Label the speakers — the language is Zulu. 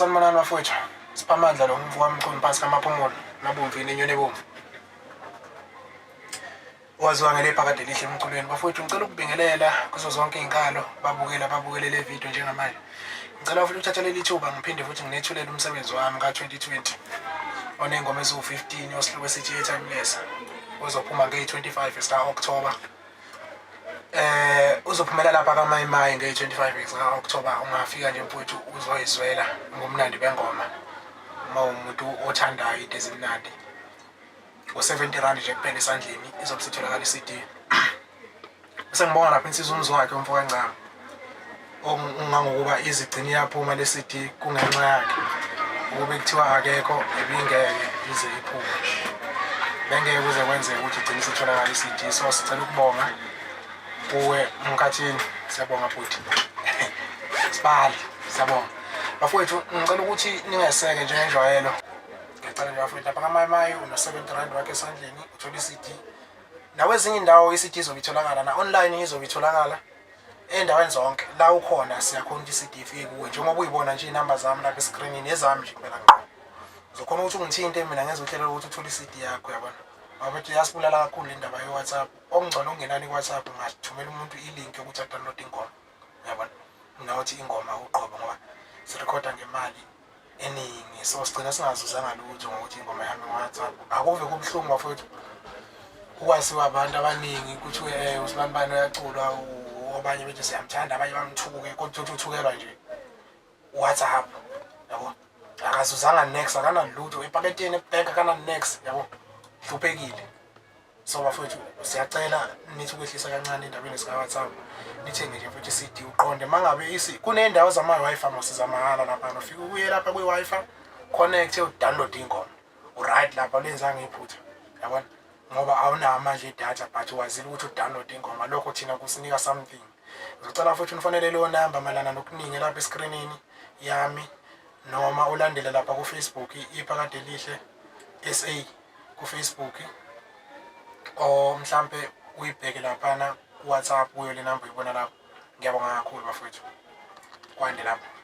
Speaker 1: Sanibona bafowethu. Siphamandla lo mvu wami khona phansi kamaphumulo nabomvini enyoni ebomvu. Waziwa ngele phakade lihle emculweni bafowethu ngicela ukubingelela kuzo zonke izinkalo babukele le video njengamanje. Ngicela futhi uthathe leli thuba ngiphinde futhi nginethulela umsebenzi wami ka2020 onengoma eziwu15 osihloko sithi eTimeless. Uzophuma nge25 sta October. Uzophumela lapha kaMayimayi nge25 October ungafika nje mfowethu uzoyizwela ngomnandi bengoma uma umuntu othandayo into ezimnandi ngo70 nje kuphela esandleni izobusitholakala iCD. Bese ngibonga lapha insizwa umzi wakhe umfo kaNcama ongangokuba izigcini yaphuma leCD kungenxa yakhe ukube kuthiwa akekho ebingeke ize iphume bengeke kuze kwenzeke ukuthi igcine isitholakala iCD. So sicela ukubonga uwe mkhathini siyabonga futhi sibali siyabonga bafowethu. Ngicela ukuthi ningeseke njengenjwayelo. Ngicela nje bafowethu lapha kaMayimayi uno70 wakhe esandleni uthola iCD. Nawe ezinye indawo iCD izobitholakala na online izobitholakala endaweni zonke la ukhona siyakhona ukuthi iCD ifike kuwe njengoba uyibona nje inamba zami lapha escreenini ezami nje kuphela ngqo. Uzokhona ukuthi ungithinte mina ngenza uhlelo ukuthi uthole iCD yakho yabona. Mabethu yasibulala kakhulu indaba yeWhatsApp. Okungcono ungenani kuWhatsApp ungathumela umuntu ilink yokuthi download ingoma. Yabona? Nawuthi ingoma uqobo ngoba sirecorda ngemali eningi so sigcina singazuzanga lutho ngokuthi ingoma yami ngoWhatsApp. Akuve kubhlungu bafowethu. Ukwaziwa abantu abaningi ukuthi uSibambane uyacula obanye bethi siyamthanda abanye bamthuke kodwa uthukelwa nje WhatsApp yabo akazuzanga next akanalutho epaketeni ebank akana next yabo hluphekile so bafowethu siyacela nithi ukwehlisa kancane endabeni sika WhatsApp nithenge nje futhi CD uqonde mangabe kunendawo zama Wi-Fi mosiza mahala lapha ufika uye lapha kwi Wi-Fi connect udownload ingoma right lapha lenzanga iphutha yabona ngoba awunayo manje idatha but wazile ukuthi udownload ingoma lokho thina kusinika something ngicela futhi unifonele leyo number malana nokuningi lapha escreenini yami noma ulandele lapha ku Facebook iphakade lihle SA ku Facebook o mhlambe uyibheke lapha ku WhatsApp kuyo le number ibona lapho ngiyabonga kakhulu bafowethu kwande lapha